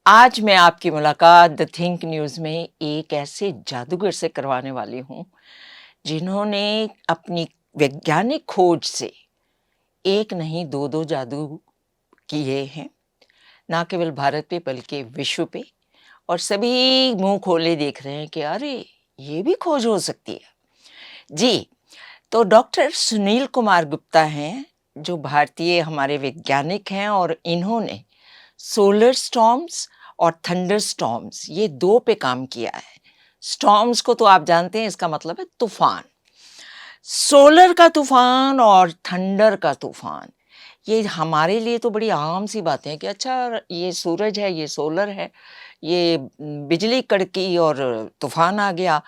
आज मैं आपकी मुलाकात द थिंक न्यूज़ में एक ऐसे जादूगर से करवाने वाली हूँ, जिन्होंने अपनी वैज्ञानिक खोज से एक नहीं दो-दो जादू किए हैं, ना केवल भारत पे बल्कि विश्व पे। और सभी मुँह खोले देख रहे हैं कि अरे! ये भी खोज हो सकती है। जी, तो डॉक्टर सुनील कुमार गुप्ता हैं, जो भारतीय हमारे वैज्ञानिक हैं और इन्होंने सोलर स्टॉर्म्स और थंडर स्टॉर्म्स ये 2 पे काम किया है। स्टॉर्म्स को तो आप जानते हैं, इसका मतलब है तूफ़ान। सोलर का तूफ़ान और थंडर का तूफ़ान, ये हमारे लिए तो बड़ी आम सी बातें हैं कि अच्छा ये सूरज है, ये सोलर है, ये बिजली कड़की और तूफ़ान आ गया।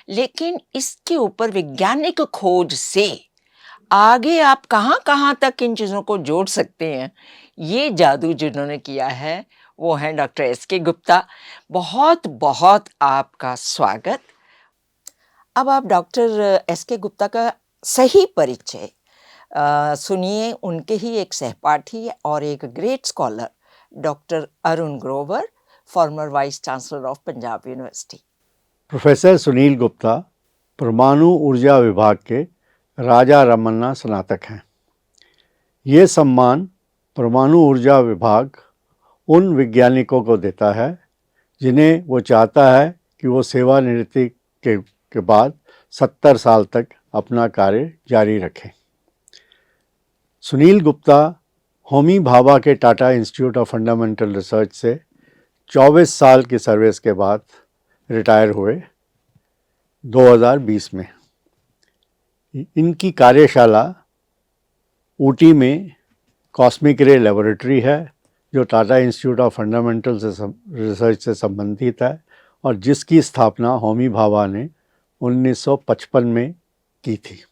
लेकिन इसके ऊपर वैज्ञानिक खोज से आगे आप कहाँ-कहाँ तक इन चीज़ों को जोड़ सकते हैं, ये जादू जिन्होंने किया है, वो हैं डॉक्टर एसके गुप्ता। बहुत-बहुत आपका स्वागत। अब आप डॉक्टर एसके गुप्ता का सही परिचय सुनिए। उनके ही एक सहपाठी और एक great scholar doctor Arun Grover, farmer vice chancellor of Punjab university. Professor Sunil Gupta परमाणु ऊर्जा विभाग के राजा रमन्ना स्नातक हैं। ये सम्मान परमाणु ऊर्जा विभाग उन वैज्ञानिकों को देता है जिन्हें वो चाहता है कि वो सेवानिवृत्ति के बाद 70 साल तक अपना कार्य जारी रखें। सुनील गुप्ता होमी भाभा के Tata institute of fundamental research से 24 साल की सर्विस के बाद रिटायर हुए 2020 में। इनकी कार्यशाला ऊटी में कॉस्मिक रे लेबोरेटरी है, जो Tata institute of fundamental research से संबंधित है और जिसकी स्थापना होमी भाभा ने 1955 में की थी।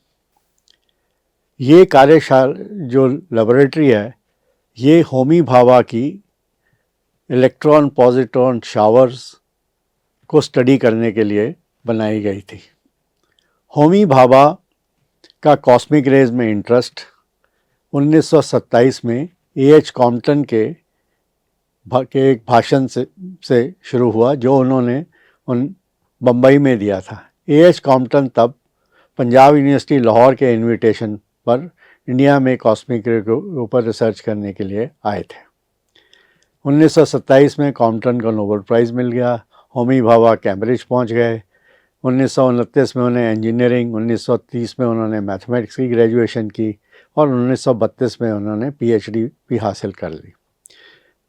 ये कार्यशाला जो लेबोरेटरी है, ये होमी भाभा की इलेक्ट्रॉन पॉजिट्रॉन शावर्स को स्टडी करने के लिए बनाई गई थी। होमी भाभा का कॉस्मिक रेज में इंटरेस्ट 1927 में एच कॉम्पटन के एक भाषण से शुरू हुआ, जो उन्होंने बम्बई में दिया था। एच कॉम्पटन तब पंजाब यूनिवर्सिटी लाहौर के इनविटेशन पर इंडिया में कॉस्मिक रे के ऊपर रिसर्च करने के लिए आए थे। 1927 में कॉम्पटन को नोबेल प्राइज़ मिल गया। होमी भाभा कैम्ब्रिज पहुंच गए। 1929 में उन्हें इंजीनियरिंग, 1930 में उन्होंने मैथमेटिक्स की ग्रेजुएशन की और 1932 में उन्होंने पीएचडी भी हासिल कर ली।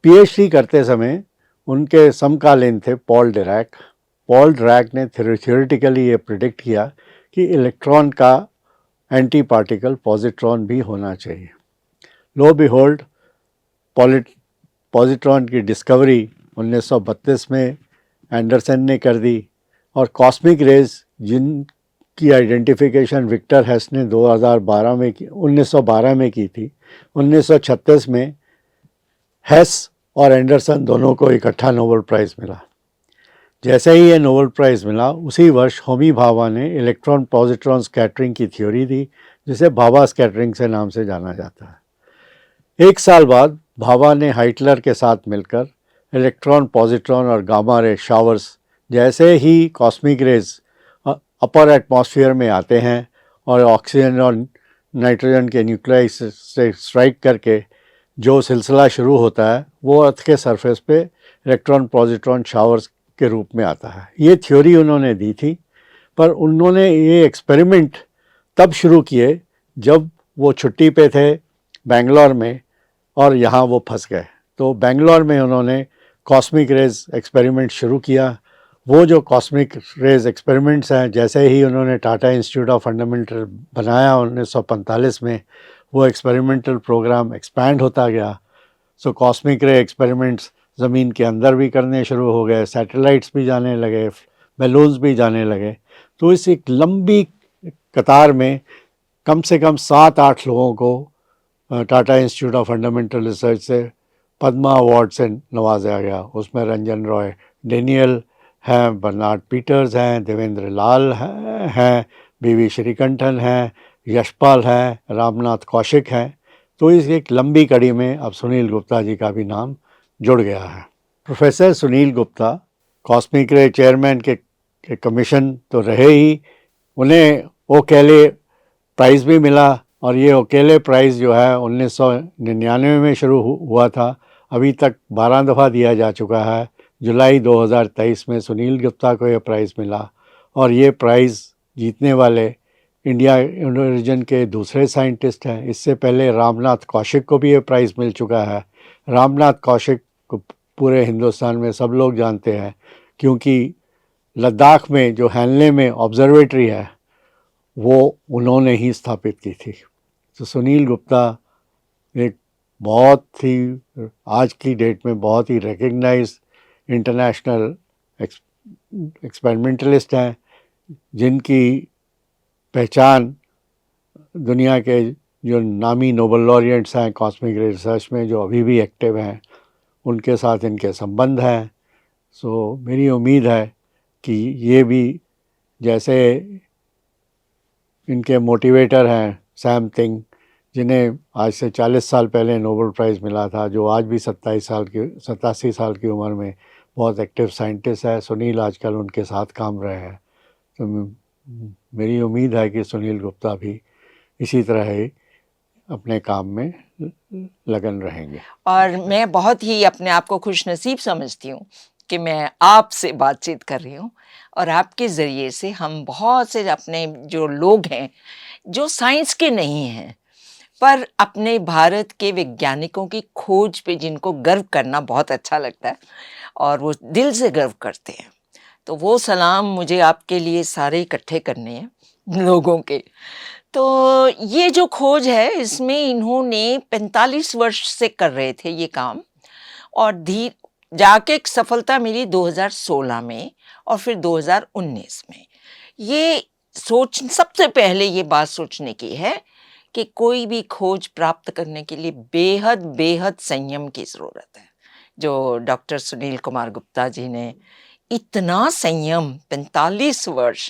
पीएचडी करते समय उनके समकालीन थे पॉल डिरैक। पॉल डिरैक ने थ्योरेटिकली ये प्रिडिक्ट किया कि इलेक्ट्रॉन का एंटी पार्टिकल पॉजिट्रॉन भी होना चाहिए। लो बिहोल्ड, पॉजिट्रॉन की डिस्कवरी 1932 में एंडरसन ने कर दी और कॉस्मिक रेज जिनकी आइडेंटिफिकेशन विक्टर हेस ने 1912 में की थी, 1936 में हेस और एंडरसन दोनों को इकट्ठा नोबेल प्राइज़ मिला। जैसे ही ये नोबेल प्राइज़ मिला, उसी वर्ष होमी भाभा ने इलेक्ट्रॉन पॉजिट्रॉन स्कैटरिंग की थ्योरी दी, जिसे भाभा स्कैटरिंग से नाम से जाना जाता है। एक साल बाद भाभा ने हाइटलर के साथ मिलकर इलेक्ट्रॉन पॉजिट्रॉन और गामा रे शावर्स, जैसे ही कॉस्मिक रेज अपर एटमॉस्फेयर में आते हैं और ऑक्सीजन और नाइट्रोजन के न्यूक्लियाई से स्ट्राइक करके जो सिलसिला शुरू होता है, वो अर्थ के सरफेस पे इलेक्ट्रॉन पॉजिट्रॉन शावर्स के रूप में आता है। ये थ्योरी उन्होंने दी थी, पर उन्होंने ये एक्सपेरिमेंट तब शुरू किए जब वो छुट्टी पे थे बेंगलोर में और यहाँ वो फंस गए। तो बेंगलोर में उन्होंने कॉस्मिक रेज एक्सपेरिमेंट शुरू किया। वो जो कॉस्मिक रेज एक्सपेरिमेंट्स हैं, जैसे ही उन्होंने टाटा इंस्टीट्यूट ऑफ फंडामेंटल बनाया 1945 में, वो एक्सपेरिमेंटल प्रोग्राम एक्सपैंड होता गया। सो कॉस्मिक रे एक्सपेरिमेंट्स ज़मीन के अंदर भी करने शुरू हो गए, सैटेलाइट्स भी जाने लगे, बैलून्स भी जाने लगे। तो इस एक लंबी कतार में कम से कम 7-8 लोगों को Tata institute of fundamental research से पद्मा अवार्ड से नवाजा गया। उसमें रंजन रॉय डेनियल हैं, बर्नार्ड पीटर्स हैं, देवेंद्र लाल हैं, बीवी श्रीकंठन हैं, यशपाल हैं, रामनाथ कौशिक हैं। तो इस एक लंबी कड़ी में अब सुनील गुप्ता जी का भी नाम जुड़ गया है। प्रोफेसर सुनील गुप्ता कॉस्मिक रे चेयरमैन के कमीशन तो रहे ही, उन्हें ओकेले प्राइज़ भी मिला और ये ओकेले प्राइज़ जो है 1999 में शुरू हुआ था, अभी तक 12 दफ़ा दिया जा चुका है। जुलाई 2023 में सुनील गुप्ता को यह प्राइज़ मिला और ये प्राइज़ जीतने वाले इंडिया ओरिजिन के दूसरे साइंटिस्ट हैं। इससे पहले रामनाथ कौशिक को भी ये प्राइज़ मिल चुका है। रामनाथ कौशिक को पूरे हिंदुस्तान में सब लोग जानते हैं क्योंकि लद्दाख में जो हैनले में ऑब्जर्वेटरी है वो उन्होंने ही स्थापित की थी। तो सुनील गुप्ता एक बहुत ही आज की डेट में बहुत ही रिकग्नाइज इंटरनेशनल एक्सपेरिमेंटलिस्ट हैं, जिनकी पहचान दुनिया के जो नामी नोबेल लॉरिएट्स हैं कॉस्मिक रे रिसर्च में, जो अभी भी एक्टिव हैं, उनके साथ इनके संबंध हैं। सो मेरी उम्मीद है कि ये भी जैसे इनके मोटिवेटर हैं सैम थिंग, जिन्हें आज से 40 साल पहले नोबेल प्राइज़ मिला था, जो आज भी 87 साल की उम्र में बहुत एक्टिव साइंटिस्ट है। सुनील आजकल उनके साथ काम रहे हैं। तो मेरी उम्मीद है कि सुनील गुप्ता भी इसी तरह ही अपने काम में लगन रहेंगे। और मैं बहुत ही अपने आप को खुश नसीब समझती हूँ कि मैं आपसे बातचीत कर रही हूँ और आपके ज़रिए से हम बहुत से अपने जो लोग हैं जो साइंस के नहीं हैं पर अपने भारत के वैज्ञानिकों की खोज पे जिनको गर्व करना बहुत अच्छा लगता है और वो दिल से गर्व करते हैं, तो वो सलाम मुझे आपके लिए सारे इकट्ठे करने हैं लोगों के। तो ये जो खोज है इसमें इन्होंने 45 वर्ष से कर रहे थे ये काम और जाके एक सफलता मिली 2016 में और फिर 2019 में। ये सबसे पहले ये बात सोचने की है कि कोई भी खोज प्राप्त करने के लिए बेहद बेहद संयम की ज़रूरत है। जो डॉक्टर सुनील कुमार गुप्ता जी ने इतना संयम 45 वर्ष,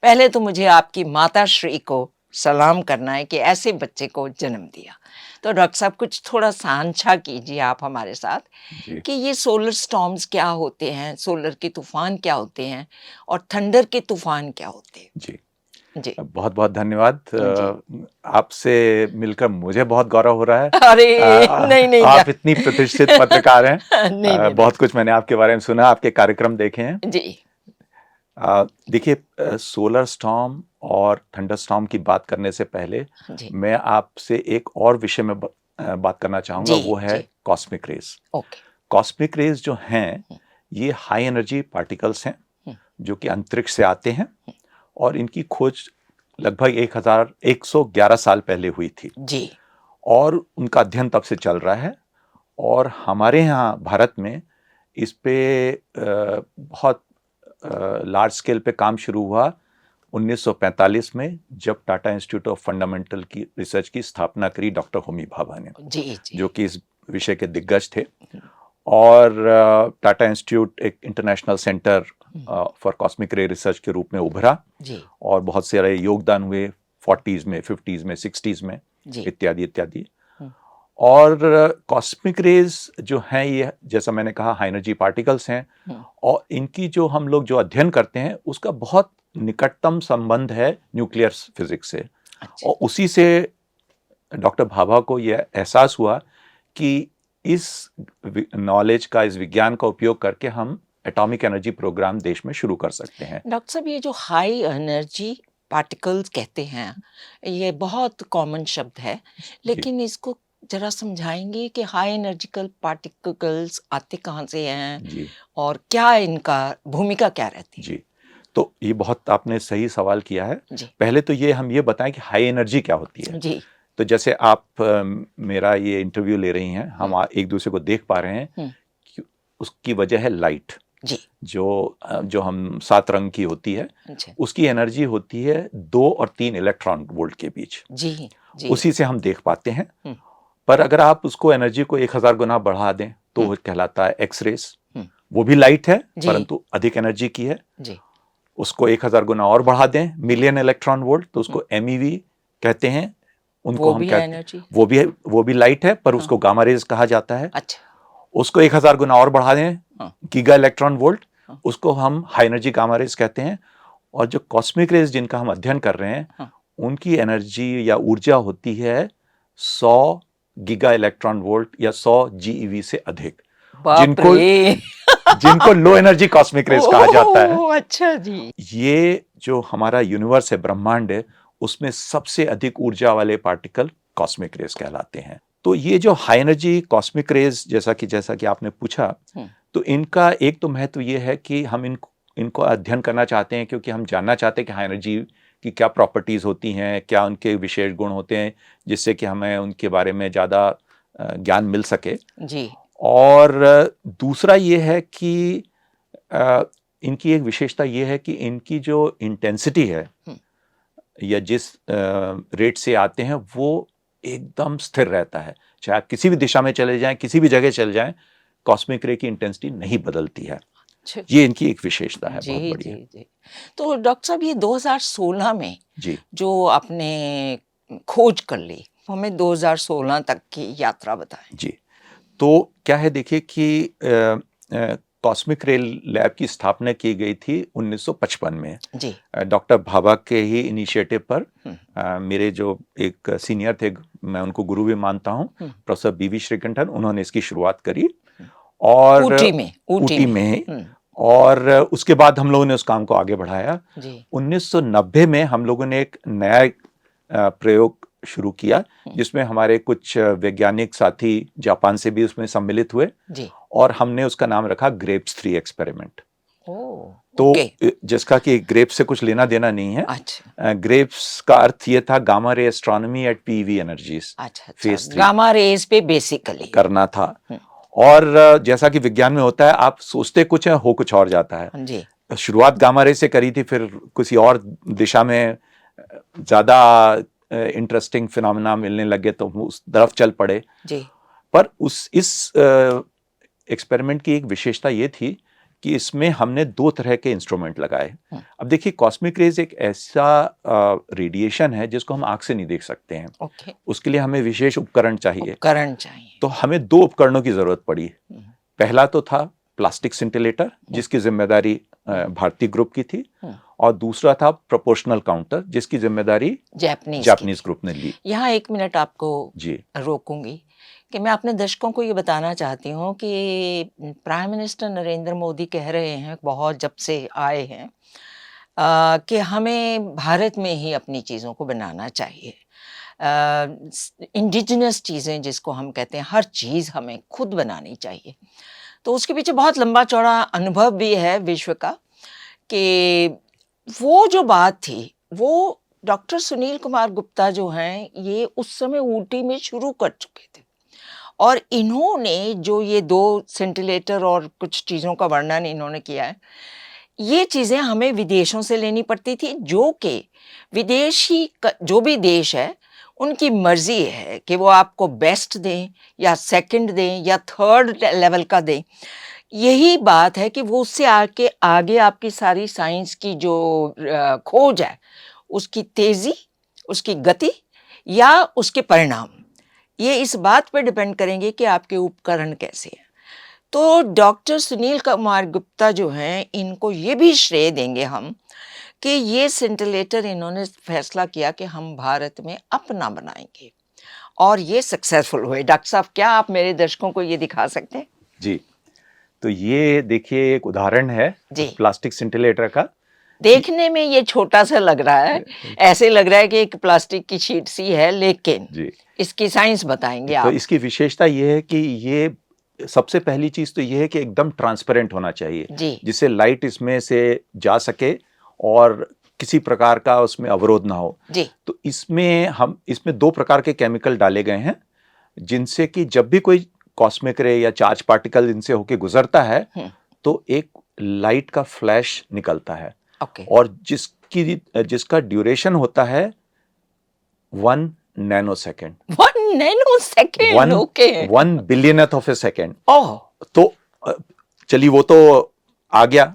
पहले तो मुझे आपकी माता श्री को सलाम करना है कि ऐसे बच्चे को जन्म दिया। तो डॉक्टर साहब कुछ थोड़ा सांझा कीजिए आप हमारे साथ कि ये सोलर स्टॉर्म्स क्या होते हैं, सोलर के तूफान क्या होते हैं और थंडर के तूफान क्या होते हैं। जी जी बहुत बहुत धन्यवाद। जी। आपसे मिलकर मुझे बहुत गौरव हो रहा है। अरे नहीं नहीं आप इतनी प्रतिष्ठित पत्रकार हैं। नहीं नहीं बहुत कुछ मैंने आपके बारे में सुना, आपके कार्यक्रम देखे हैं। जी देखिए, सोलर स्टॉर्म और थंडर स्टॉर्म की बात करने से पहले जी मैं आपसे एक और विषय में बात करना चाहूँगा, जी वो है जी cosmic rays. Okay cosmic rays जो हैं ये हाई एनर्जी पार्टिकल्स हैं जो कि अंतरिक्ष से आते हैं और इनकी खोज लगभग 1111 साल पहले हुई थी जी और उनका अध्ययन तब से चल रहा है। और हमारे यहाँ भारत में इस पे बहुत लार्ज स्केल पे काम शुरू हुआ 1945 में, जब टाटा इंस्टीट्यूट ऑफ फंडामेंटल की रिसर्च की स्थापना करी डॉक्टर होमी भाभा ने, जी जी जो कि इस विषय के दिग्गज थे। और टाटा इंस्टीट्यूट एक इंटरनेशनल सेंटर फॉर कॉस्मिक रे रिसर्च के रूप में उभरा जी और बहुत सारे योगदान हुए 40s में, 50s में, 60s में, जी इत्यादि इत्यादि। और कॉस्मिक रेज जो हैं ये, जैसा मैंने कहा, हाई एनर्जी पार्टिकल्स हैं और इनकी जो हम लोग जो अध्ययन करते हैं उसका बहुत निकटतम संबंध है न्यूक्लियर फिजिक्स से। अच्छा और उसी से डॉक्टर भाभा को यह एहसास हुआ कि इस नॉलेज का, इस विज्ञान का उपयोग करके हम एटॉमिक एनर्जी प्रोग्राम देश में शुरू कर सकते हैं। डॉक्टर साहब, ये जो हाई एनर्जी पार्टिकल्स कहते हैं ये बहुत कॉमन शब्द है, लेकिन इसको जरा समझाएंगे कि हाई एनर्जिकल पार्टिकल्स आते कहाँ से हैं जी और क्या इनका भूमिका क्या रहती है। जी, तो ये बहुत आपने सही सवाल किया है। जी पहले तो ये हम ये बताएं कि हाई एनर्जी क्या होती है। जी तो जैसे आप मेरा ये इंटरव्यू ले रही हैं, हम एक दूसरे को देख पा रहे हैं, उसकी वजह है लाइट, जी जो हम 7 रंग की होती है, अच्छा उसकी एनर्जी होती है 2 और 3 इलेक्ट्रॉन वोल्ट के बीच। जी जी उसी से हम देख पाते हैं। पर अगर आप उसको एनर्जी को 1000 गुना बढ़ा दें तो वो कहलाता है एक्स रेस। वो भी लाइट है परंतु अधिक एनर्जी की है। जी उसको 1000 गुना और बढ़ा दें, मिलियन इलेक्ट्रॉन वोल्ट, तो उसको MEV कहते हैं। उनको वो हम भी कहते एनर्जी, वो भी लाइट है पर उसको गामा रेज कहा जाता है। अच्छा उसको 1000 गुना और बढ़ा दें, हाँ। गीगा इलेक्ट्रॉन वोल्ट, हाँ। उसको हम हाई एनर्जी गामा रेज कहते हैं। और जो कॉस्मिक रेज जिनका हम अध्ययन कर रहे हैं, हाँ। उनकी एनर्जी या ऊर्जा होती है 100 गीगा इलेक्ट्रॉन वोल्ट या 100 GeV से अधिक, बाप जिनको रे। जिनको लो एनर्जी कॉस्मिक रेज कहा जाता है। ओह, अच्छा जी। ये जो हमारा यूनिवर्स है, ब्रह्मांड है, उसमें सबसे अधिक ऊर्जा वाले पार्टिकल कॉस्मिक रेज कहलाते हैं। तो ये जो हाई एनर्जी कॉस्मिक रेज, जैसा कि आपने पूछा, तो इनका एक तो महत्व ये है कि हम इनको अध्ययन करना चाहते हैं, क्योंकि हम जानना चाहते हैं कि हाई एनर्जी की क्या प्रॉपर्टीज होती हैं, क्या उनके विशेष गुण होते हैं, जिससे कि हमें उनके बारे में ज़्यादा ज्ञान मिल सके जी। और दूसरा ये है कि इनकी एक विशेषता ये है कि इनकी जो इंटेंसिटी है या जिस रेट से आते हैं, वो एकदम स्थिर रहता है। चाहे आप किसी भी दिशा में चले जाएं, किसी भी जगह चले जाएं, कॉस्मिक रे की इंटेंसिटी नहीं बदलती है। ये इनकी एक विशेषता है, बहुत बढ़िया। जी। तो डॉक्टर साहब, ये 2016 में जी जो आपने खोज कर ली, हमें 2016 तक की यात्रा बताएं। जी। तो क्या है, देखिए कि कॉस्मिक रे लैब की स्थापना की गई थी 1955 में जी। डॉक्टर भाभा के ही इनिशिएटिव पर। मेरे जो एक सीनियर थे, मैं उनको गुरु भी मानता हूं, प्रोफेसर BV श्रीकंठन, उन्होंने इसकी शुरुआत करी और ऊटी में और उसके बाद हम लोगों ने उस काम को आगे बढ़ाया। 1990 में हम लोगों ने एक नया प्रयोग शुरू किया, जिसमें हमारे कुछ वैज्ञानिक साथी जापान से भी उसमें सम्मिलित हुए और हमने उसका नाम रखा ग्रेप्स 3 एक्सपेरिमेंट। तो जिसका कि ग्रेप्स से कुछ लेना देना नहीं है। अच्छा। ग्रेप्स का अर्थ ये था gamma ray astronomy at PeV energies. अच्छा, फेज 3 गामा रेज पे बेसिकली करना था। और जैसा कि विज्ञान में होता है, आप सोचते कुछ है, हो कुछ और जाता है। जी। शुरुआत गामा रे से करी थी, फिर किसी और दिशा में ज्यादा इंटरेस्टिंग फिनोमेना मिलने लगे तो उस तरफ चल पड़े जी। पर इस एक्सपेरिमेंट की एक विशेषता ये थी कि इसमें हमने 2 तरह के इंस्ट्रूमेंट लगाए। अब देखिए, कॉस्मिक रेज एक ऐसा रेडिएशन है जिसको हम आंख से नहीं देख सकते हैं। उसके लिए हमें विशेष उपकरण चाहिए। तो हमें 2 उपकरणों की जरूरत पड़ी। पहला तो था प्लास्टिक सिंटिलेटर, जिसकी जिम्मेदारी भारतीय ग्रुप की थी, और दूसरा था प्रोपोर्शनल काउंटर, जिसकी जिम्मेदारी जापानीज ग्रुप ने ली। यहाँ 1 मिनट आपको रोकूंगी कि मैं अपने दर्शकों को ये बताना चाहती हूँ कि प्राइम मिनिस्टर नरेंद्र मोदी कह रहे हैं, बहुत जब से आए हैं, कि हमें भारत में ही अपनी चीज़ों को बनाना चाहिए। इंडिजिनस चीज़ें जिसको हम कहते हैं, हर चीज़ हमें खुद बनानी चाहिए। तो उसके पीछे बहुत लंबा चौड़ा अनुभव भी है विश्व का, कि वो जो बात थी वो डॉक्टर सुनील कुमार गुप्ता जो हैं, ये उस समय ऊटी में शुरू कर चुके थे और इन्होंने जो ये 2 सेंटिलेटर और कुछ चीज़ों का वर्णन इन्होंने किया है, ये चीज़ें हमें विदेशों से लेनी पड़ती थी, जो कि विदेशी जो भी देश है उनकी मर्जी है कि वो आपको बेस्ट दें या सेकंड दें या थर्ड लेवल का दें। यही बात है कि वो उससे आगे आपकी सारी साइंस की जो खोज है, उसकी तेज़ी, उसकी गति या उसके परिणाम, ये इस बात पर डिपेंड करेंगे कि आपके उपकरण कैसे हैं। तो डॉक्टर सुनील कुमार गुप्ता जो हैं, इनको ये भी श्रेय देंगे हम कि ये सेंटिलेटर इन्होंने फैसला किया कि हम भारत में अपना बनाएंगे और ये सक्सेसफुल हुए। डॉक्टर साहब, क्या आप मेरे दर्शकों को ये दिखा सकते हैं? जी। तो ये देखिए, एक उदाहरण है प्लास्टिक सेंटिलेटर का। देखने में ये छोटा सा लग रहा है, ऐसे लग रहा है कि एक प्लास्टिक की शीट सी है, लेकिन इसकी साइंस बताएंगे आप। तो इसकी विशेषता ये है कि ये सबसे पहली चीज तो ये है कि एकदम ट्रांसपेरेंट होना चाहिए, जिससे लाइट इसमें से जा सके और किसी प्रकार का उसमें अवरोध ना हो। तो इसमें 2 प्रकार के केमिकल डाले गए हैं, जिनसे कि जब भी कोई कॉस्मिक रे या चार्ज पार्टिकल इनसे होके गुजरता है तो एक लाइट का फ्लैश निकलता है। और जिसका ड्यूरेशन होता है 1 nanosecond. 1 nanosecond, okay. 1 billionth of a second. तो चलिए, वो तो आ गया,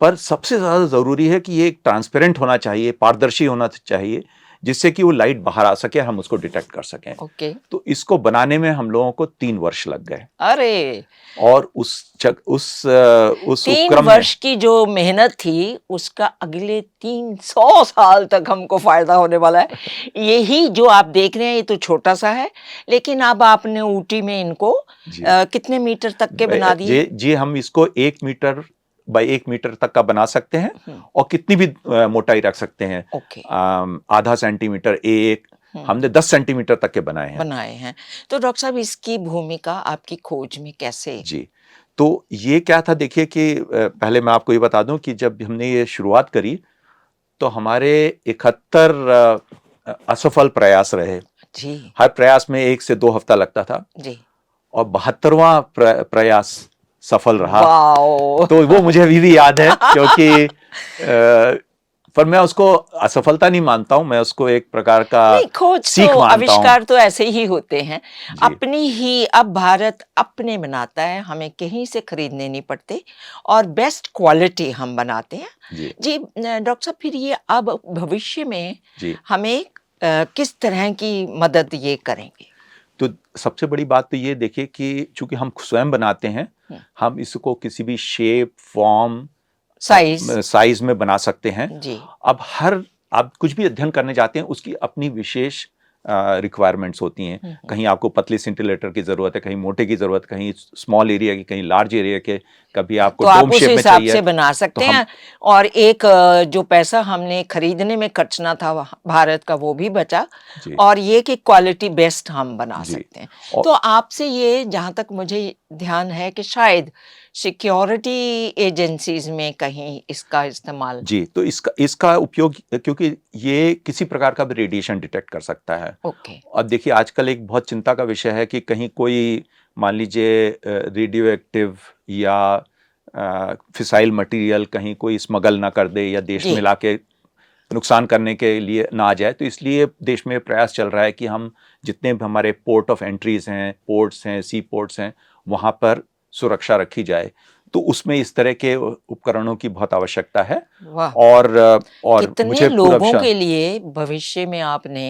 पर सबसे ज्यादा जरूरी है कि ये ट्रांसपेरेंट होना चाहिए, पारदर्शी होना चाहिए, जिससे कि वो लाइट बाहर आ सके, हम उसको डिटेक्ट कर सकें। ओके। तो इसको बनाने में हम लोगों को 3 वर्ष लग गए, अरे, और उस 3 उपक्रम में वर्ष की जो मेहनत थी, उसका अगले 300 साल तक हमको फ़ायदा होने वाला है। यही जो आप देख रहे हैं, ये तो छोटा-सा है, लेकिन अब आपने ऊटी में इनको जी कितने मीटर तक के बना दिए? जी हम इसको 1 मीटर बाय 1 मीटर तक का बना सकते हैं, हुँ, और कितनी भी मोटाई रख सकते हैं। ओके। आधा सेंटीमीटर, 1, हुँ, हमने 10 सेंटीमीटर तक के बनाए हैं। बनाए हैं। तो डॉक्टर साहब, इसकी भूमिका आपकी खोज में कैसे? जी, तो ये क्या था देखिए कि पहले मैं आपको ये बता दूं कि जब हमने ये शुरुआत करी, तो हमारे 71 असफल प्रयास रहे। जी, हर प्रयास में 1 से 2 हफ्ता लगता था, जी। और 72वां प्रयास सफल रहा। वाओ! तो वो मुझे अभी भी याद है, क्योंकि पर मैं उसको असफलता नहीं मानता हूं, मैं उसको एक प्रकार का नहीं, खोज सीख तो, मानता हूं। आविष्कार तो ऐसे ही होते हैं। जी अपनी ही अब भारत अपने बनाता है, हमें कहीं से खरीदने नहीं पड़ते, और बेस्ट क्वालिटी हम बनाते हैं। जी जी, डॉक्टर साहब, फिर ये अब भविष्य में जी हमें किस तरह की मदद ये करेंगे? तो सबसे बड़ी बात तो ये देखिए कि चूंकि हम स्वयं बनाते हैं, हुँ, हम इसको किसी भी शेप, फॉर्म, साइज़? साइज में बना सकते हैं। जी, अब आप कुछ भी अध्ययन करने जाते हैं, उसकी अपनी विशेष रिक्वायरमेंट्स होती हैं। हुँ, हुँ। कहीं आपको पतली सिंटिलेटर की ज़रूरत है, कहीं मोटे की ज़रूरत, कहीं स्मॉल एरिया की, कहीं लार्ज एरिया के, कभी आपको तो आप डोम उस शेप में हिसाब चाहिए। से बना तो सकते हम हैं, और एक जो पैसा हमने खरीदने में खर्चना था भारत का, वो भी बचा, जी और ये कि क्वालिटी बेस्ट हम बना जी सकते हैं। और तो आपसे ये, जहाँ तक मुझे ध्यान है, कि शायद सिक्योरिटी एजेंसीज में कहीं इसका इस्तेमाल। जी तो इसका उपयोग, क्योंकि ये किसी प्रकार का भी रेडिएशन डिटेक्ट कर सकता है। ओके। अब देखिए आजकल एक बहुत चिंता का विषय है कि कहीं कोई, मान लीजिए, रेडियो एक्टिव या फिसाइल मटेरियल कहीं कोई स्मगल ना कर दे, या देश जी, में लाके नुकसान करने के लिए ना आ जाए। तो इसलिए देश में प्रयास चल रहा है कि हम जितने भी हमारे पोर्ट ऑफ एंट्रीज हैं, पोर्ट्स हैं, सी पोर्ट्स हैं, वहाँ पर सुरक्षा रखी जाए। तो उसमें इस तरह के उपकरणों की बहुत आवश्यकता है। वाह! और कितने मुझे पूरा लोगों विश्वास। के लिए भविष्य में आपने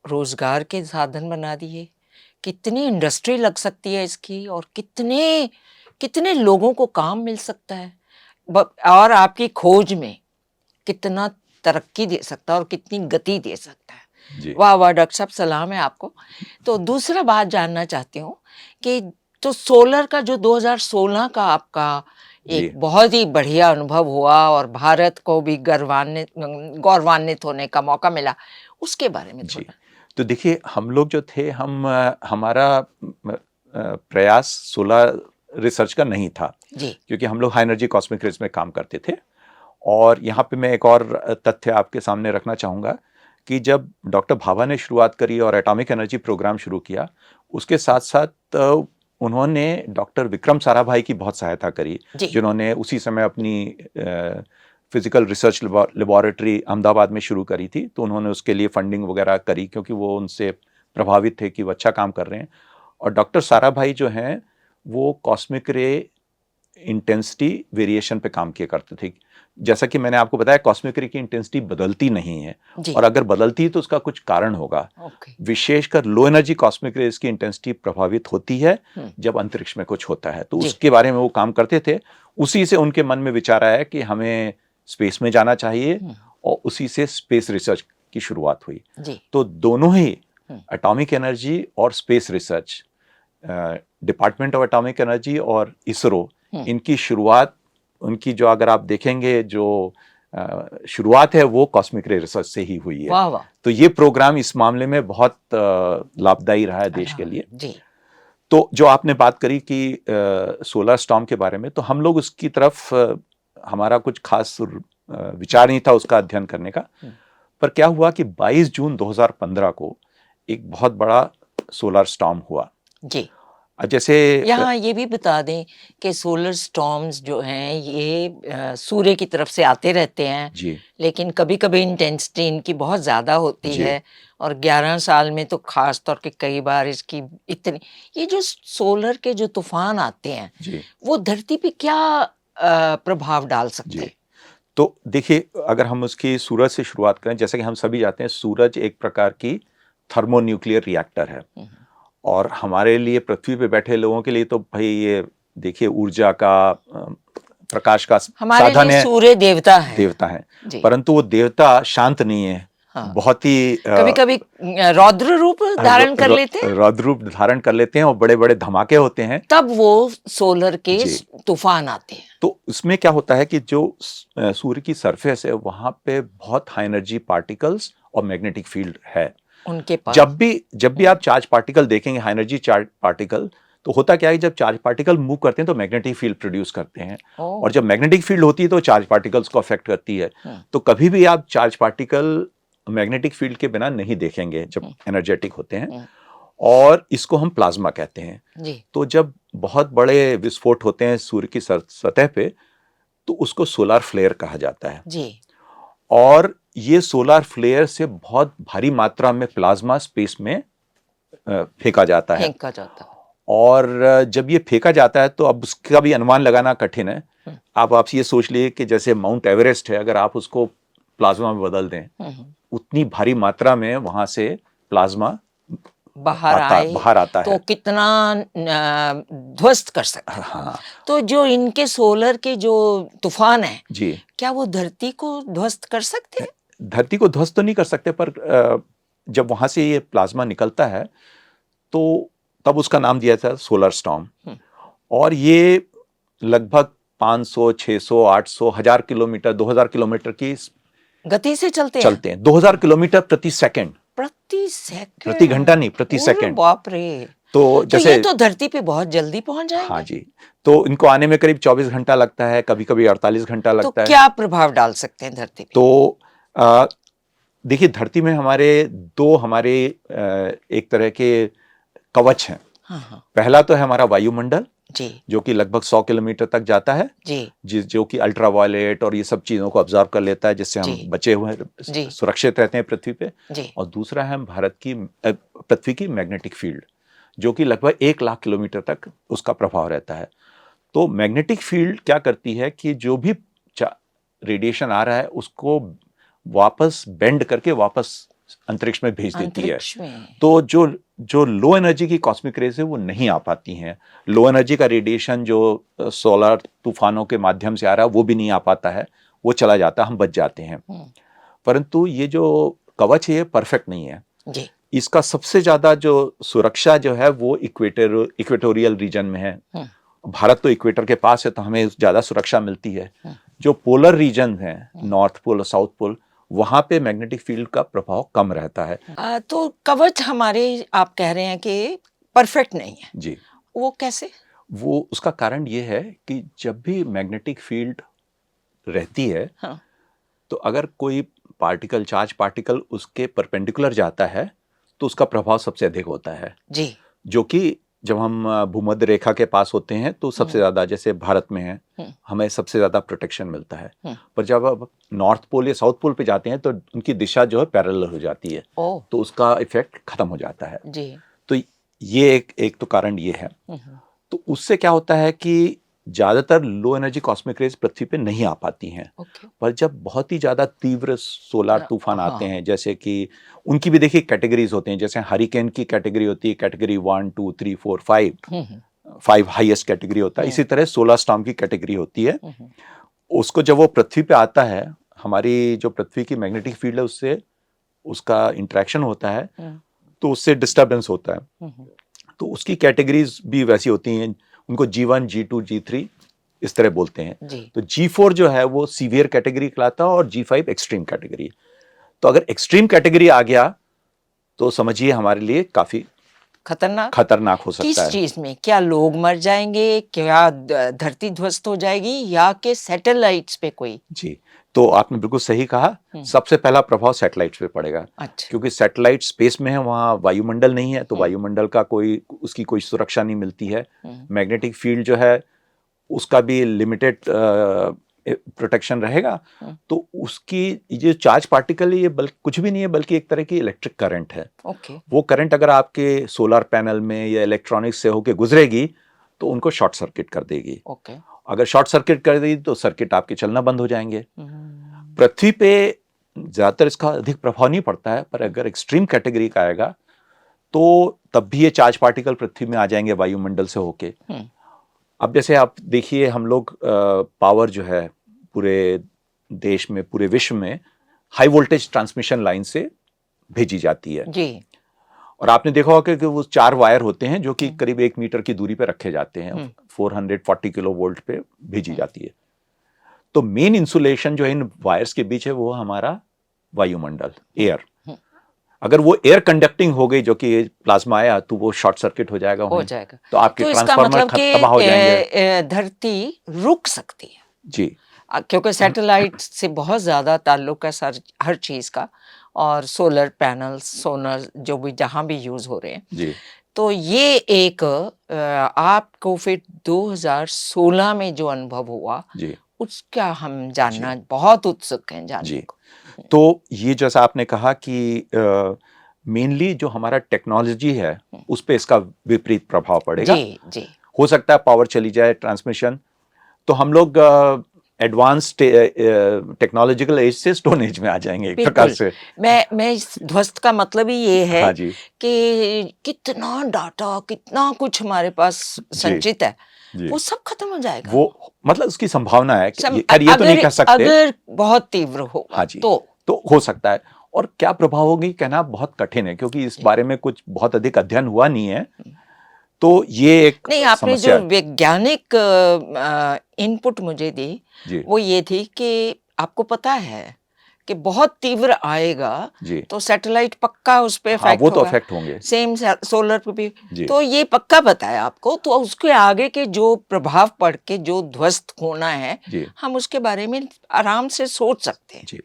रोजगार के साधन बना दिए, कितनी इंडस्ट्री लग सकती है इसकी, और कितने कितने लोगों को काम मिल सकता है, और आपकी खोज में कितना तरक्की दे सकता है और कितनी गति दे सकता है। जी वाह वाह, डॉक्टर साहब, सलाम है आपको। तो दूसरा बात जानना चाहती हूँ कि तो सोलर का जो 2016 का आपका जी एक बहुत ही बढ़िया अनुभव हुआ, और भारत को भी गौरवान्वित होने का मौका मिला, उसके बारे में जी थोड़ा। तो देखिए, हम लोग जो थे, हमारा प्रयास सोलर रिसर्च का नहीं था, जी, क्योंकि हम लोग हाई एनर्जी कॉस्मिक रेज में काम करते थे। और यहाँ पे मैं एक और तथ्य आपके सामने रखना चाहूँगा कि जब डॉक्टर भाभा ने शुरुआत करी और एटॉमिक एनर्जी प्रोग्राम शुरू किया, उसके साथ साथ उन्होंने डॉक्टर विक्रम साराभाई की बहुत सहायता करी, जी, जिन्होंने उसी समय अपनी फिजिकल रिसर्च लेबोरेटरी अहमदाबाद में शुरू करी थी। तो उन्होंने उसके लिए फंडिंग वगैरह करी, क्योंकि वो उनसे प्रभावित थे कि वो अच्छा काम कर रहे हैं। और डॉक्टर साराभाई जो हैं, वो कॉस्मिक रे इंटेंसिटी वेरिएशन पे काम किया करते थे। जैसा कि मैंने आपको बताया, कॉस्मिक रे की इंटेंसिटी बदलती नहीं है, जी, और अगर बदलती है तो उसका कुछ कारण होगा। ओके, विशेषकर लो एनर्जी कॉस्मिक रेज की इंटेंसिटी प्रभावित होती है हुँ, जब अंतरिक्ष में कुछ होता है। तो जी, उसके बारे में वो काम करते थे। उसी से उनके मन में विचार आया कि हमें स्पेस में जाना चाहिए, हुँ, और उसी से स्पेस रिसर्च की शुरुआत हुई। जी, तो दोनों ही, हुँ, एटॉमिक एनर्जी और space research, department of atomic energy और इसरो, हुँ, इनकी शुरुआत, उनकी जो अगर आप देखेंगे जो शुरुआत है, वो कॉस्मिक रे रिसर्च से ही हुई है। वाह वाह, तो ये प्रोग्राम इस मामले में बहुत लाभदायी रहा है देश के हाँ, लिए। जी, तो जो आपने बात करी कि सोलर स्टॉर्म के बारे में, तो हम लोग उसकी तरफ, हमारा कुछ खास विचार नहीं था उसका अध्ययन करने का। हुँ, पर क्या हुआ कि 22 जून 2015 को एक बहुत बड़ा सोलर स्टॉर्म हुआ। जी। जैसे यहाँ ये भी बता दें कि सोलर स्टॉर्म्स जो हैं, ये सूर्य की तरफ से आते रहते हैं, जी लेकिन कभी-कभी इंटेंसिटी इनकी बहुत ज़्यादा होती जी है, और 11 साल में तो ख़ास तौर पे कई बार इसकी इतनी, ये जो सोलर के जो तूफ़ान आते हैं, जी वो धरती पे क्या प्रभाव डाल सकते जी हैं? तो देखिए, अगर हम उसकी सूरज से शुरुआत करें, जैसे कि हम सभी जानते हैं सूरज एक प्रकार की थर्मोन्यूक्लियर रिएक्टर है, और हमारे लिए पृथ्वी पे बैठे लोगों के लिए तो भाई ये देखिए ऊर्जा का प्रकाश का हमारे साधन लिए है, सूर्य देवता है। देवता है, जी। परंतु वो देवता शांत नहीं है। हाँ। बहुत ही कभी कभी रौद्र रूप धारण कर लेते हैं, रौद्र रूप धारण कर लेते हैं और बड़े बड़े धमाके होते हैं। तब वो सोलर के जी। तूफान आते हैं। तो उसमें क्या होता है कि जो सूर्य की सरफेस है वहां पे बहुत हाई एनर्जी पार्टिकल्स और मैग्नेटिक फील्ड है उनके पास। जब भी आप चार्ज पार्टिकल देखेंगे, हाई एनर्जी चार्ज पार्टिकल, तो होता क्या है, जब चार्ज पार्टिकल मूव करते हैं तो मैग्नेटिक फील्ड प्रोड्यूस करते हैं, और जब मैग्नेटिक फील्ड होती है तो चार्ज पार्टिकल्स को अफेक्ट करती है। तो कभी भी आप चार्ज पार्टिकल मैग्नेटिक फील्ड के बिना नहीं देखेंगे जब एनर्जेटिक होते हैं, और इसको हम प्लाज्मा कहते हैं। जी। तो जब बहुत बड़े विस्फोट होते हैं सूर्य की सतह पे, तो उसको सोलर फ्लेयर कहा जाता है। जी। और ये सोलर फ्लेयर से बहुत भारी मात्रा में प्लाज्मा स्पेस में फेंका जाता है। और जब ये फेंका जाता है तो अब उसका भी अनुमान लगाना कठिन है। आप ये सोच लिए कि जैसे माउंट एवरेस्ट है, अगर आप उसको प्लाज्मा में बदल दें, उतनी भारी मात्रा में वहां से प्लाज्मा बाहर आता तो है, कितना ध्वस्त कर सकता है। हाँ। तो जो इनके सोलर के जो तूफान है जी, क्या वो धरती को ध्वस्त कर सकते हैं? धरती को ध्वस्त तो नहीं कर सकते, पर जब वहां से ये प्लाज्मा निकलता है तो तब उसका नाम दिया था सोलर स्टॉर्म। और ये लगभग 500, 600, 800, 1000 किलोमीटर, 2000 किलोमीटर की गति से चलते हैं। 2000 किलोमीटर प्रति सेकंड, प्रति घंटा नहीं, प्रति सेकंड। बाप रे। तो जैसे ये तो धरती पे बहुत जल्दी पहुंच जाएंगे। हाँ जी, तो इनको आने में करीब 24 घंटा लगता है, कभी कभी 48 घंटा लगता है। तो क्या प्रभाव डाल सकते हैं धरती पे? तो देखिए, धरती में हमारे एक तरह के कवच हैं। हाँ। पहला तो है हमारा वायुमंडल, जी, जो कि लगभग 100 किलोमीटर तक जाता है, जी, जो कि अल्ट्रावायलेट और ये सब चीजों को ऑब्जर्व कर लेता है, जिससे हम बचे हुए सुरक्षित रहते हैं पृथ्वी पे। और दूसरा है पृथ्वी की मैग्नेटिक फील्ड, जो कि लगभग 1 लाख किलोमीटर तक उसका प्रभाव रहता है। तो मैग्नेटिक फील्ड क्या करती है कि जो भी रेडिएशन आ रहा है उसको वापस बेंड करके वापस अंतरिक्ष में भेज देती है। तो जो लो एनर्जी की कॉस्मिक रेज है वो नहीं आ पाती हैं। लो एनर्जी का रेडिएशन जो सोलर तूफानों के माध्यम से आ रहा है वो भी नहीं आ पाता है, वो चला जाता है, हम बच जाते हैं। परंतु ये जो कवच है ये परफेक्ट नहीं है जी। इसका सबसे ज्यादा जो सुरक्षा जो है वो इक्वेटोरियल रीजन में है। भारत तो इक्वेटर के पास है तो हमें ज्यादा सुरक्षा मिलती है। जो पोलर रीजन है, नॉर्थ पोल और साउथ पोल, वहां पे मैग्नेटिक फील्ड का प्रभाव कम रहता है। तो कवच हमारे, आप कह रहे हैं कि परफेक्ट नहीं है जी। वो कैसे? वो उसका कारण ये है कि जब भी मैग्नेटिक फील्ड रहती है, तो अगर कोई पार्टिकल, चार्ज पार्टिकल उसके परपेंडिकुलर जाता है तो उसका प्रभाव सबसे अधिक होता है जी। जो कि जब हम भूमध्य रेखा के पास होते हैं तो सबसे ज्यादा, जैसे भारत में है, हमें सबसे ज्यादा प्रोटेक्शन मिलता है। पर जब आप नॉर्थ पोल या साउथ पोल पे जाते हैं तो उनकी दिशा जो है पैरेलल हो जाती है, तो उसका इफेक्ट खत्म हो जाता है जी। तो ये एक तो कारण ये है। तो उससे क्या होता है कि ज्यादातर लो एनर्जी कॉस्मिक रेज पृथ्वी पे नहीं आ पाती हैं। पर जब बहुत ही ज्यादा तीव्र सोलर तूफान आते हैं, जैसे कि उनकी भी देखिए कैटेगरीज होते हैं, जैसे हरिकेन की कैटेगरी होती है, कैटेगरी 1, 2, 3, 4, 5 हाईएस्ट कैटेगरी होता है। इसी तरह सोलर स्टॉर्म की कैटेगरी होती है। उसको जब वो पृथ्वी पे आता है, हमारी जो पृथ्वी की मैग्नेटिक फील्ड है उससे उसका इंटरेक्शन होता है, तो उससे डिस्टर्बेंस होता है। तो उसकी कैटेगरीज भी वैसी होती हैं, उनको G1, G2, G3 इस तरह बोलते हैं। तो G4 जो है वो सीवियर कैटेगरी कहलाता है और G5 एक्सट्रीम कैटेगरी। तो अगर एक्सट्रीम कैटेगरी आ गया तो समझिए हमारे लिए काफी खतरनाक हो सकता है। किस चीज में? क्या लोग मर जाएंगे, क्या धरती ध्वस्त हो जाएगी, या के सैटेलाइट्स पे कोई? जी, तो आपने बिल्कुल सही कहा। सबसे पहला प्रभाव सैटेलाइट्स पे पड़ेगा। अच्छा। क्योंकि सैटेलाइट स्पेस में है, वहाँ वायुमंडल नहीं है, तो वायुमंडल का उसकी कोई सुरक्षा नहीं मिलती है। मैग्नेटिक फील्ड जो है उसका भी लिमिटेड प्रोटेक्शन रहेगा। तो उसकी जो चार्ज पार्टिकल है ये कुछ भी नहीं है बल्कि एक तरह की इलेक्ट्रिक करंट है। वो करंट अगर आपके सोलर पैनल में या इलेक्ट्रॉनिक्स से होके गुजरेगी तो उनको शॉर्ट सर्किट कर देगी। अगर शॉर्ट सर्किट कर दी तो सर्किट आपके चलना बंद हो जाएंगे। पृथ्वी पे ज़्यादातर इसका अधिक प्रभाव नहीं पड़ता है, पर अगर एक्सट्रीम कैटेगरी का आएगा तो तब भी ये चार्ज पार्टिकल पृथ्वी में आ जाएंगे वायुमंडल से होके। अब जैसे आप देखिए, हम लोग पावर जो है पूरे देश में, पूरे विश्व में हाई वोल्टेज ट्रांसमिशन लाइन से भेजी जाती है जी। और आपने देखा होगा कि वो 4 वायर होते हैं जो कि करीब 1 मीटर की दूरी पे रखे जाते हैं, 440 किलो वोल्ट पे भेजी जाती है। तो मेन इंसुलेशन जो है इन वायर्स के बीच है वो हमारा वायुमंडल, एयर। अगर वो एयर कंडक्टिंग हो गई, जो कि प्लाज्मा आया, तो वो शॉर्ट सर्किट हो जाएगा, तो आपके तो इसका ट्रांसफार्मर मतलब तबाह हो जाएंगे। कि धरती रुक सकती है जी, क्योंकि सैटेलाइट से बहुत ज़्यादा ताल्लुक है हर चीज़ का, और सोलर पैनल, सोलर जो भी जहाँ भी यूज़ हो रहे हैं। जी, तो ये एक आपको फिर 2016 में जो अनुभव हुआ, जी, उसका हम जानना बहुत उत्सुक हैं जानने जी। को। तो ये जैसा आपने कहा कि मेनली जो हमारा टेक्नोलॉजी है उस पे इसका विपरीत प्रभाव पड़ेगा। जी जी। हो सकता है पावर चली जाए, ट्रांसमिशन, तो हम लोग एडवांस टेक्नोलॉजिकल एज से स्टोन एज में आ जाएंगे एक प्रकार बिल्कुल। से। मैं इस ध्वस्त का मतलब ही ये है हाँ जी, कि कितना डाटा, कितना कुछ हमारे पास जी, संचित है, जी। वो सब खत्म हो जाएगा। वो मतलब उसकी संभावना है कि सम, खैर ये तो नहीं कह सकते। अगर बहुत तीव्र होगा हाँ जी, तो हो सकता है। और क्या प्रभाव होगी कहना बहुत कठिन है, क्योंकि इस बारे में कुछ बहुत अधिक अध्ययन हुआ नहीं है। तो ये एक नहीं, आपने जो समस्या है। वैज्ञानिक इनपुट मुझे दी जी, वो ये थी कि आपको पता है कि बहुत तीव्र आएगा जी, तो सैटेलाइट पक्का उस पे हाँ, इफेक्ट वो तो होगा, अफेक्ट होंगे। सेम सोलर पे भी। जी, तो ये पक्का बताया आपको, तो उसके आगे के जो प्रभाव पड़ के जो ध्वस्त होना है, जी, हम उसके बारे में आराम से सोच सकते हैं। जी।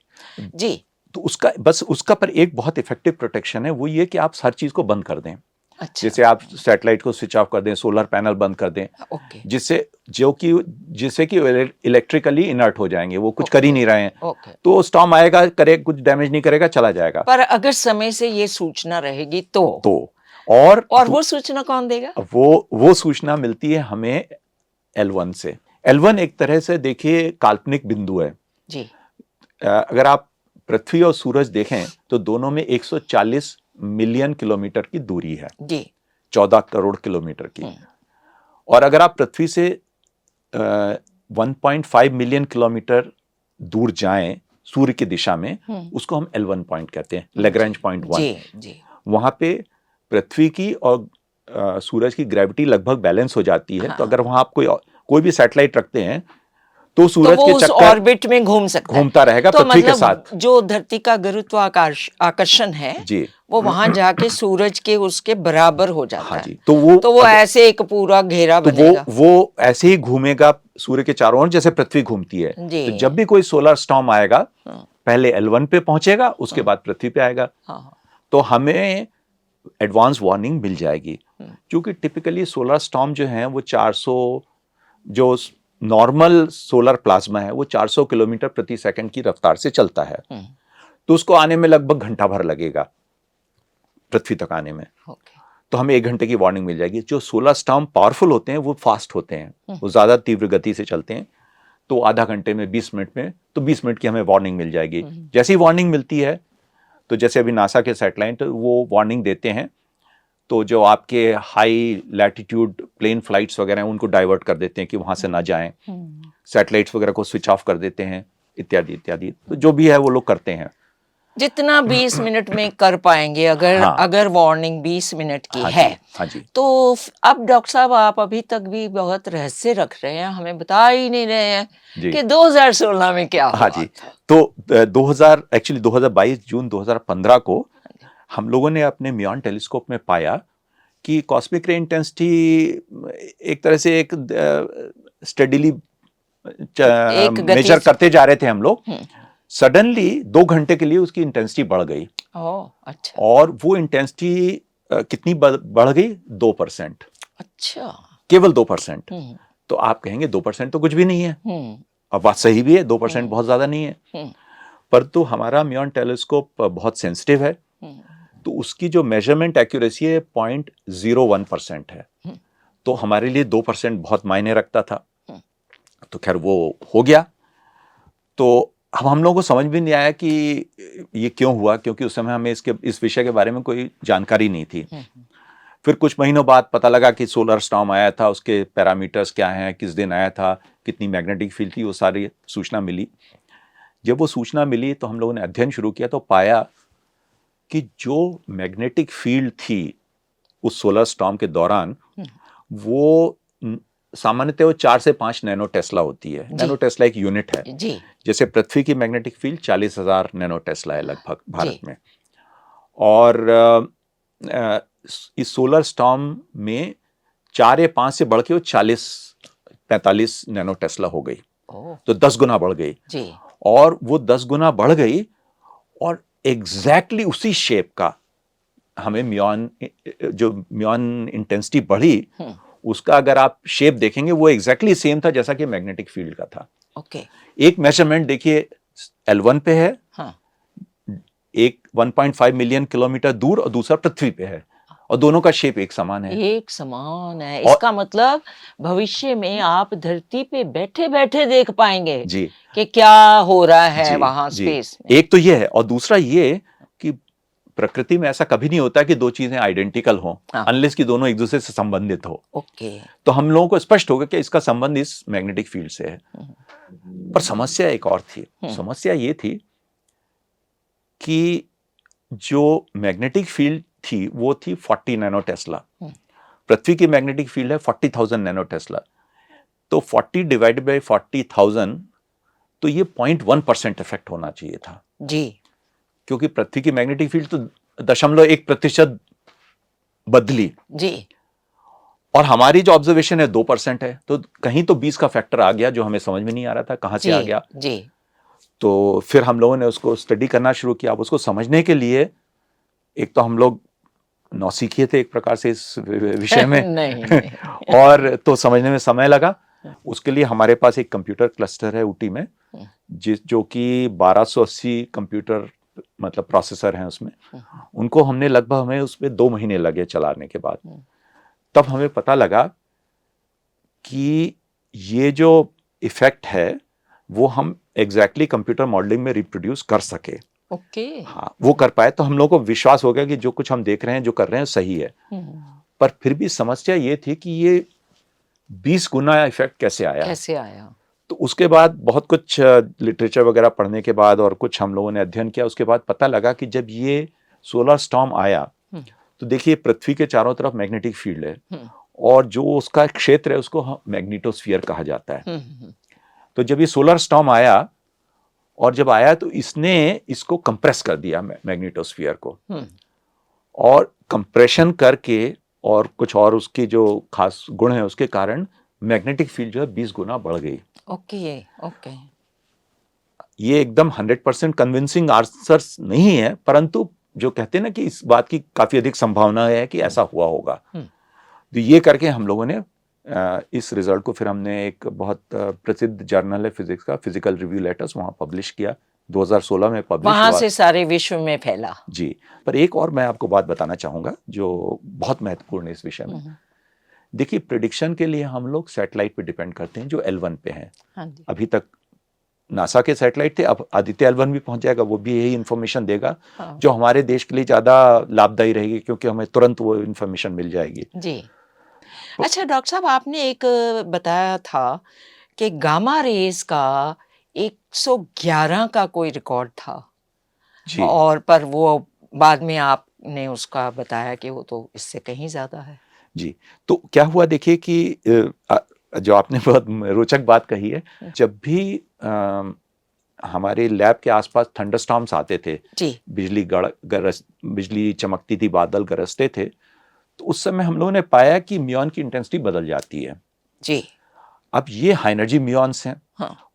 जी। तो उसका पर एक बहुत इफेक्टिव प्रोटेक्शन है, वो ये कि आप हर चीज को बंद कर दें। अच्छा। जैसे आप सैटेलाइट को स्विच ऑफ कर दें, सोलर पैनल बंद कर दें, ओके। जिससे कि इलेक्ट्रिकली इनर्ट हो जाएंगे, वो कुछ कर ही नहीं रहे हैं। ओके। तो स्टॉर्म आएगा, कुछ डैमेज नहीं करेगा, चला जाएगा। पर अगर समय से ये सूचना रहेगी तो और वो सूचना कौन देगा? वो सूचना मिलती है हमें L1 से। L1 एक तरह से देखिए काल्पनिक बिंदु है। जी। अगर आप पृथ्वी और सूरज देखें तो दोनों में 140 मिलियन किलोमीटर की दूरी है, जी। 14 करोड़ किलोमीटर की। और अगर आप पृथ्वी से 1.5 मिलियन किलोमीटर दूर जाएं सूर्य की दिशा में, उसको हम L1 पॉइंट कहते हैं, लैग्रेंज पॉइंट 1। जी जी। वहां पे पृथ्वी की और सूरज की ग्रेविटी लगभग बैलेंस हो जाती है। तो अगर वहां आप कोई भी सैटेलाइट रखते हैं तो सूरज वो के उस चक्कर ऑर्बिट में घूमता रहेगा तो पृथ्वी के मतलब साथ। जो धरती का आकर्षण है जी, वो वहां जाके सूरज के उसके बराबर हो जाता हाँ है। जी। तो वो ऐसे एक पूरा घेरा तो बनेगा। वो ऐसे ही घूमेगा सूर्य के चारों ओर जैसे पृथ्वी घूमती है। जी। तो जब भी कोई सोलर स्टॉर्म आएगा, पहले L1 पे पहुंचेगा, उसके बाद पृथ्वी पे आएगा। तो हमें एडवांस वार्निंग मिल जाएगी, क्योंकि टिपिकली सोलर स्टॉर्म जो है वो 400, जो नॉर्मल सोलर प्लाज्मा है वो 400 किलोमीटर प्रति सेकंड की रफ्तार से चलता है। तो उसको आने में लगभग घंटा भर लगेगा, पृथ्वी तक आने में। तो हमें 1 घंटे की वार्निंग मिल जाएगी। जो सोलर स्टॉर्म पावरफुल होते हैं वो फास्ट होते हैं, वो ज्यादा तीव्र गति से चलते हैं। तो आधा घंटे में, 20 मिनट में, तो 20 मिनट की हमें वार्निंग मिल जाएगी। जैसी वार्निंग मिलती है, तो जैसे अभी नासा के सैटेलाइट वो वार्निंग देते हैं, तो जो आपके हाई लैटिट्यूड प्लेन फ्लाइट्स वगैरह हैं उनको डाइवर्ट कर देते हैं कि वहां से ना जाएं, सैटेलाइट्स वगैरह को स्विच ऑफ कर देते हैं, इत्यादि इत्यादि। तो जो भी है वो लोग करते हैं, जितना 20 मिनट में कर पाएंगे। अगर वार्निंग 20 मिनट की है। हाँ जी। तो अब डॉक्टर साहब, आप अभी तक भी बहुत रहस्य रख रहे हैं, हमें बता ही नहीं रहे हैं कि 2016 में क्या हुआ। हाँ जी। तो 2022 जून 2015 को हम लोगों ने अपने म्योन टेलीस्कोप में पाया कि कॉस्मिक रे इंटेंसिटी एक तरह से एक स्टेडीली मेजर करते जा रहे थे हम लोग। सडनली 2 घंटे के लिए उसकी इंटेंसिटी बढ़ गई। अच्छा। और वो इंटेंसिटी कितनी बढ़ गई? 2%। अच्छा। केवल 2%। तो आप कहेंगे 2% तो कुछ भी नहीं है। अब बात सही भी है, 2% बहुत ज्यादा नहीं है। पर तो हमारा म्योन टेलीस्कोप बहुत सेंसिटिव है, तो उसकी जो मेजरमेंट एक्यूरेसी है 0.01% है। तो हमारे लिए 2% बहुत मायने रखता था। तो खैर वो हो गया। तो अब हम लोगों को समझ भी नहीं आया कि ये क्यों हुआ, क्योंकि उस समय हमें इस विषय के बारे में कोई जानकारी नहीं थी। फिर कुछ महीनों बाद पता लगा कि सोलर स्टॉर्म आया था, उसके पैरामीटर्स क्या हैं, किस दिन आया था, कितनी मैग्नेटिक फील्ड थी, वो सारी सूचना मिली। जब वो सूचना मिली तो हम लोगों ने अध्ययन शुरू किया तो पाया कि जो मैग्नेटिक फील्ड थी उस सोलर स्टॉर्म के दौरान वो सामान्यतः वो 4 से 5 नैनो टेस्ला होती है। नैनो टेस्ला एक यूनिट है जी जैसे पृथ्वी की मैग्नेटिक फील्ड 40,000 नैनो टेस्ला है लगभग भारत जी में। और इस सोलर स्टॉर्म में 4 या 5 से बढ़ के वो 40-45 नैनो टेस्ला हो गई, ओह तो 10 गुना बढ़ गई। जी और वो 10 गुना बढ़ गई और एग्जैक्टली उसी शेप का हमें म्यून इंटेंसिटी बढ़ी, उसका अगर आप शेप देखेंगे वो एग्जैक्टली सेम था जैसा कि मैग्नेटिक फील्ड का था। ओके एक मेजरमेंट देखिए L1 पे है, हाँ एक 1.5 मिलियन किलोमीटर दूर, और दूसरा पृथ्वी पे है, और दोनों का शेप एक समान है। एक समान है, और- इसका मतलब भविष्य में आप धरती पे बैठे बैठे देख पाएंगे जी कि क्या हो रहा है जी वहां जी, स्पेस में। एक तो ये है, और दूसरा ये कि प्रकृति में ऐसा कभी नहीं होता कि दो चीजें आइडेंटिकल हों, हाँ। अनलेस कि दोनों एक दूसरे से संबंधित हो। ओके तो हम लोगों को स्पष्ट हो गया कि इसका संबंध इस मैग्नेटिक फील्ड से है। पर समस्या एक और थी। समस्या ये थी कि जो मैग्नेटिक फील्ड थी वो थी 40 नैनो टेस्ला, पृथ्वी की मैग्नेटिक फील्ड है 40,000 नैनो टेस्ला। तो 40 डिवाइडेड बाय 40,000, तो ये 0.1% इफेक्ट होना चाहिए था, जी क्योंकि पृथ्वी की मैग्नेटिक फील्ड तो 0.1% बदली, जी और हमारी जो ऑब्जर्वेशन है 2% है, तो कहीं तो 20 का फैक्टर आ गया जो हमें समझ में नहीं आ रहा था कहां से आ गया। जी तो फिर हम लोगों ने उसको स्टडी करना शुरू किया। अब उसको समझने के लिए एक तो हम लोग नौसिखिए थे एक प्रकार से इस विषय में नहीं और तो समझने में समय लगा। उसके लिए हमारे पास एक कंप्यूटर क्लस्टर है ऊटी में, जो कि 1280 कंप्यूटर मतलब प्रोसेसर हैं उसमें। उनको हमने लगभग, हमें उसमें 2 महीने लगे चलाने के बाद। तब हमें पता लगा कि ये जो इफेक्ट है वो हम एग्जैक्टली कंप्यूटर मॉडलिंग में रिप्रोड्यूस कर सके। ओके हाँ, वो कर पाए तो हम लोगों को विश्वास हो गया कि जो कुछ हम देख रहे हैं, जो कर रहे हैं सही है। पर फिर भी समस्या ये थी कि ये 20 गुना इफेक्ट कैसे आया। तो उसके बाद बहुत कुछ लिटरेचर वगैरह पढ़ने के बाद और कुछ हम लोगों ने अध्ययन किया, उसके बाद पता लगा कि जब ये सोलर स्टॉर्म आया तो देखिए पृथ्वी के चारों तरफ मैग्नेटिक फील्ड है, और जो उसका क्षेत्र है उसको मैग्नेटोस्फीयर कहा जाता है। तो जब ये सोलर स्टॉर्म आया, और जब आया तो इसने इसको कंप्रेस कर दिया मैग्नेटोस्फीयर को, और कंप्रेशन करके और कुछ और उसकी जो खास गुण है उसके कारण मैग्नेटिक फील्ड जो है 20 गुना बढ़ गई। ओके ओके ये एकदम 100% कन्विंसिंग आंसर नहीं है, परंतु जो कहते हैं ना कि इस बात की काफी अधिक संभावना है कि ऐसा हुआ होगा। तो ये करके हम लोगों ने इस रिजल्ट को फिर हमने एक बहुत प्रसिद्ध जर्नल है फिजिक्स का, फिजिकल रिव्यू लेटर्स, वहां पब्लिश किया। 2016 में पब्लिश हुआ, वहां से सारे विश्व में फैला। जी। पर एक और मैं आपको बात बताना चाहूंगा जो बहुत महत्वपूर्ण है इस विषय में। देखिए, प्रिडिक्शन के लिए हम लोग सैटेलाइट पे डिपेंड करते हैं जो L1 पे है। अभी तक नासा के सैटेलाइट थे, अब आदित्य L1 भी पहुंच जाएगा, वो भी यही इंफॉर्मेशन देगा जो हमारे देश के लिए ज्यादा लाभदायी रहेगी, क्योंकि हमें तुरंत वो इंफॉर्मेशन मिल जाएगी। जी अच्छा डॉक्टर साहब, आपने एक बताया था कि गामा रेज का 111 का कोई रिकॉर्ड था, जी और पर वो बाद में आपने उसका बताया कि वो तो इससे कहीं ज्यादा है। जी। तो क्या हुआ, देखिए कि जो आपने बहुत रोचक बात कही है, जब भी हमारे लैब के आसपास थंडरस्टॉर्म्स आते थे, जी बिजली चमकती थी, बादल गरजते थे, तो उस समय हम लोगों ने पाया कि म्यून की इंटेंसिटी बदल जाती है। जी अब ये हाई एनर्जी म्यून्स हैं,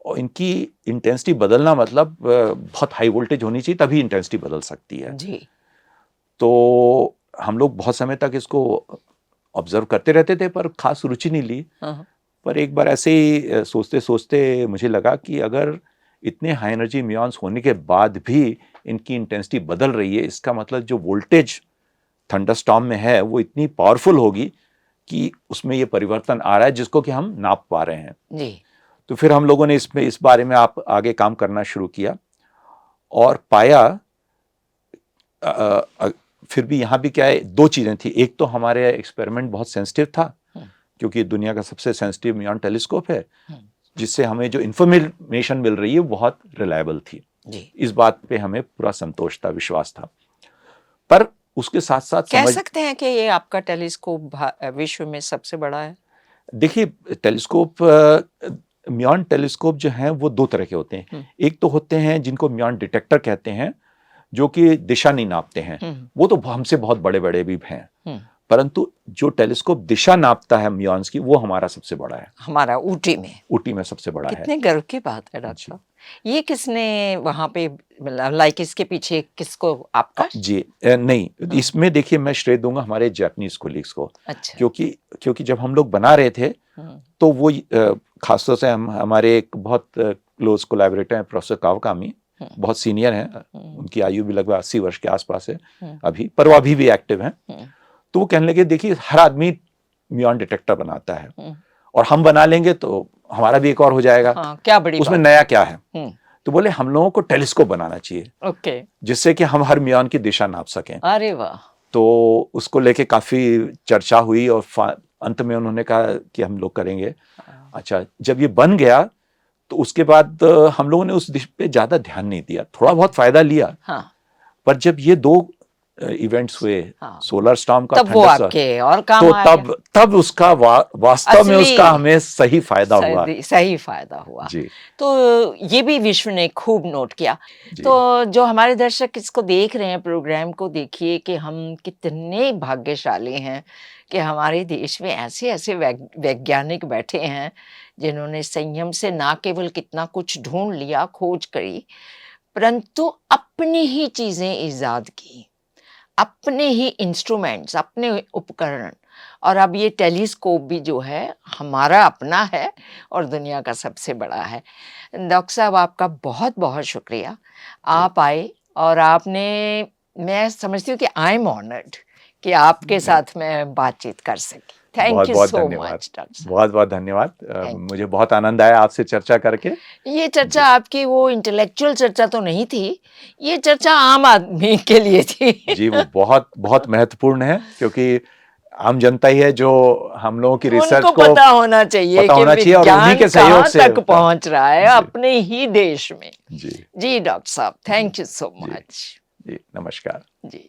और इनकी इंटेंसिटी बदलना मतलब बहुत हाई वोल्टेज होनी चाहिए तभी इंटेंसिटी बदल सकती है। जी तो हम लोग बहुत समय तक इसको ऑब्जर्व करते रहते थे पर खास रुचि नहीं ली। पर एक बार ऐसे ही सोचते सोचते मुझे लगा कि अगर इतने हाई एनर्जी म्यून्स होने के बाद भी इनकी इंटेंसिटी बदल रही है, इसका मतलब जो वोल्टेज थंडरस्टॉर्म में है वो इतनी पावरफुल होगी कि उसमें ये परिवर्तन आ रहा है जिसको कि हम नाप पा रहे हैं। जी तो फिर हम लोगों ने इस बारे में आप आगे काम करना शुरू किया और पाया फिर भी यहाँ भी क्या है, दो चीज़ें थी। एक तो हमारे एक्सपेरिमेंट बहुत सेंसिटिव था, क्योंकि दुनिया का सबसे सेंसिटिव म्यूऑन टेलीस्कोप है, जिससे हमें जो इंफॉर्मेशन मिल रही है वो बहुत रिलायबल थी जी। इस बात पे हमें पूरा संतोष था, विश्वास था। पर उसके साथ साथ कह सकते हैं कि ये आपका टेलीस्कोप विश्व में सबसे बड़ा है? देखिए, टेलीस्कोप म्यूऑन टेलीस्कोप जो हैं वो दो तरह के होते हैं। एक तो होते हैं जिनको म्यूऑन डिटेक्टर कहते हैं, जो कि दिशा नहीं नापते हैं, वो तो हमसे बहुत बड़े बड़े भी हैं, परंतु जो टेलीस्कोप दिशा नापता है म्यूऑन्स की, वो हमारा सबसे बड़ा है। हमारा ऊटी में सबसे बड़ा है। कितने गर्व की बात है डॉक्टर साहब। ये किसने वहां पे, लाइक इसके पीछे किसको, आपका? जी नहीं, इसमें देखिए मैं श्रेय दूंगा हमारे जापानीज कोलीग्स को। अच्छा। क्योंकि जब हम लोग बना रहे थे तो वो खासतौर से हमारे एक बहुत क्लोज कोलैबोरेटर हैं प्रोफेसर कावाकामी, बहुत सीनियर हैं, उनकी आयु भी लगभग 80 वर्ष के आसपास है अभी, पर वो अभी भी एक्टिव हैं। तो वो कहने लगे, देखिए हर आदमी म्यूऑन डिटेक्टर बनाता है और हम बना लेंगे तो हमारा भी एक और हो जाएगा। क्या बड़ी उसमें नया क्या है? तो बोले हम लोगों को टेलीस्कोप बनाना चाहिए, ओके, जिससे कि हम हर म्यूऑन की दिशा नाप सकें। अरे वाह। तो उसको लेके काफी चर्चा हुई और अंत में उन्होंने कहा कि हम लोग करेंगे। अच्छा, जब ये बन गया तो उसके बाद हम लोगों ने उस दिशा पे ज्यादा ध्यान नहीं दिया, थोड़ा बहुत फायदा लिया। पर जब ये दो इवेंट्स हुए, सोलर स्टॉर्म का, तब वो आपके और काम तो आया। तब उसका वास्तव में उसका हमें सही फायदा हुआ। सही फायदा हुआ जी। तो ये भी विश्व ने खूब नोट किया। तो जो हमारे दर्शक इसको देख रहे हैं, प्रोग्राम को देखिए कि हम कितने भाग्यशाली हैं कि हमारे देश में ऐसे ऐसे वैज्ञानिक बैठे हैं जिन्होंने संयम से ना केवल कितना कुछ ढूंढ लिया, खोज करी, परंतु अपनी ही चीजें ईजाद की, अपने ही इंस्ट्रूमेंट्स, अपने उपकरण। और अब ये टेलीस्कोप भी जो है हमारा अपना है और दुनिया का सबसे बड़ा है। डॉक्टर साहब, आपका बहुत बहुत शुक्रिया, आप आए और आपने, मैं समझती हूँ कि आई एम ऑनर्ड कि आपके साथ मैं बातचीत कर सकी। Thank you so much doctor साहब। बहुत बहुत धन्यवाद। मुझे बहुत आनंद आया आपसे चर्चा करके। ये चर्चा आपकी वो इंटेलेक्चुअल चर्चा तो नहीं थी, ये चर्चा आम आदमी के लिए थी। जी, वो बहुत बहुत महत्वपूर्ण है, क्योंकि आम जनता ही है जो हम लोगों की रिसर्च को पता होना चाहिए कि और उन्हीं के सहयोग से तक पहुंच रहा है अपने ही देश में। जी जी डॉक्टर साहब, थैंक यू सो मच। जी, नमस्कार। जी।